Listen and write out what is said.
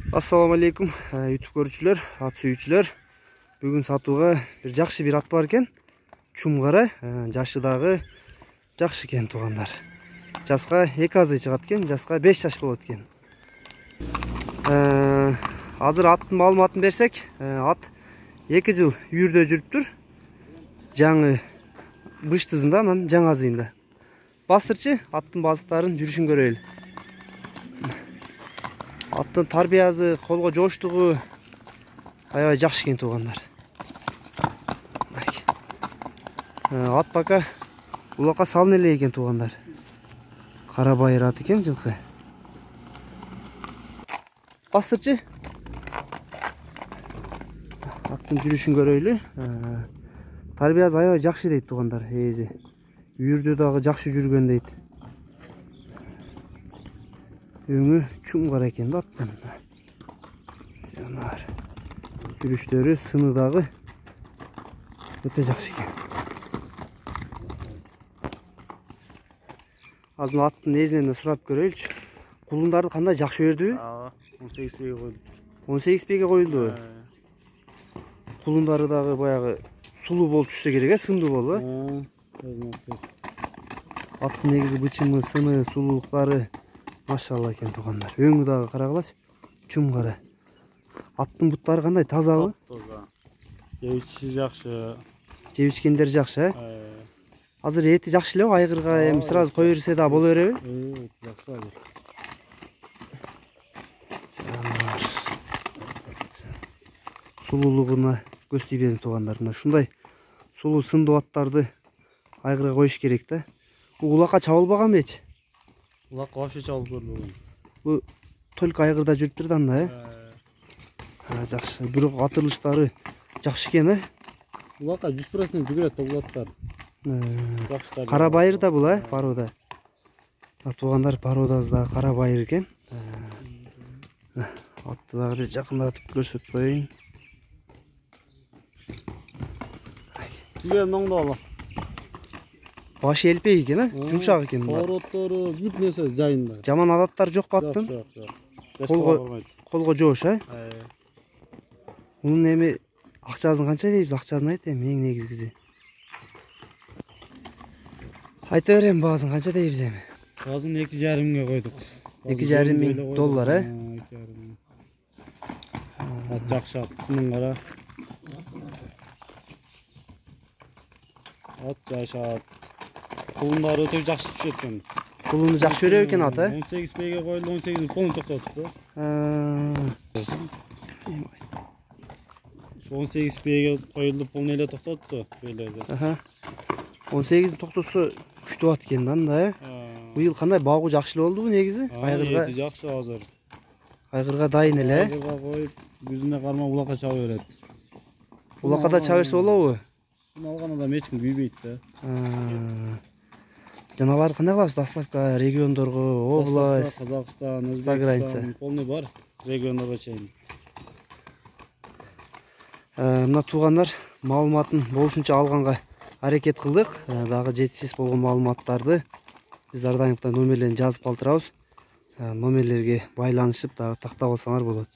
Assalamu alaikum YouTube көрүүчүлөр, ат сүйүүчүлөр. Бүгүн сатууга бир жакшы бир ат бар экен. Чумгара, жашы дагы жакшы экен туугандар. Жаска 2 азый чыгат экен, жаска 5 жаш болот экен. Азыр аттын маалыматын берсек, ат 2 жыл үйүрдө жүрүптүр. Жаңы быштызында, анан жаңы азыйында. Бастырчы аттын базыктарын жүрүшүн көрөлү. Аттын тарбиясы, колго жооштугу аябай жакшы экен туугандар. Ат пока улакка салын эле экен туугандар. Кара байыр ат экен жылкы. Бастырчы аттын жүрүшүн көрөлү. Тарбиясы аябай жакшы дейт туугандар. Ээзи үйүрдө дагы жакшы жүргөн дейт. Өңү чумгара экен да аттын. Жанар. Жүрүштөрү, сыны дагы өтө жакшы экен. Азыр аттын ээзинен сурап көрөлүчү. Кулундарды кандай жакшы өрдүбү? 18 беге коюлду. 18 беге коюлду. Кулундары дагы баягы сулуу болуп түшсө керек, сындуу болуп. Аттын негизи бычымы, сыны, сулуулуктары машалла экен туугандар. Өңү дагы карагылачы, чумгара. Аттын буттары кандай, тазабы? Таза. Жебичи жакшы. Жебичкендер жакшы, Азыр эти жакшы эле, айгырга эми сразу кое берсе да боло береби? Жакшы азыр. Сулуулугуна көз тийбесин туугандар. Мына ушундай сулуу сындуу аттарды айгырга коюш керек да. Бул улакка чабылбаганбы эч? Улакка вообще чабылып көрбөгөн. Бу только айгырда жүрүптүр да анда, жакшы. Бирок атылыштары жакшы экен, Улакка 100% жүгүрөт да бул аттар. Кара байыр да бул, парода. Туугандар, пародасы да кара байыр экен. Атты дагы бир жакындатып көрсөтүп коеюн. Түгөн оңдолу. Башы элпек экен, жумшак экен. Повороттору бүт нерсе жайында. Жаман адаттар жок аттын. Жок. Колго жоош, Мунун эми акчасын канча дейбиз? Акчасын айт эми, эң негизгиси. Айта берем, баасын канча дейбиз эми? Баасын 2,5 койдук. 2,5 миң доллар, 2,5. Ат жакшы ат, сынын кара. Ат жашат. Кулундары өтө жакшы түшөт экен. Кулуну жакшы өрөп экен ат, 18 беге коюлду, 18 полный токтоттук да. 18 беге коюлду, полный эле токтотту беледи. 18 токтосо күчтүү ат экен да анда, Быйыл кандай багуу жакшы эле болдубу негизи? Айгырга жакшы азыр. Айгырга дайын эле. Айгырга коюп, күзүнө кармап улакка чаба берет. Улакка да чаба берсе болобу? Буну алган адам эч ким күйбөйт да. Жаналарды кандай кылабыз? Доставка региондорго, область, Казакстан, заграница. Өзбекстан, полный бар региондорго чейин. Мына туугандар маалыматын болушунча алганга аракет кылдык. Дагы жетишсиз болгон маалыматтарды биз ар дайымкта номерлерин жазып калтырабыз. Номерлерге байланышып дагы тактап алсаңар болот.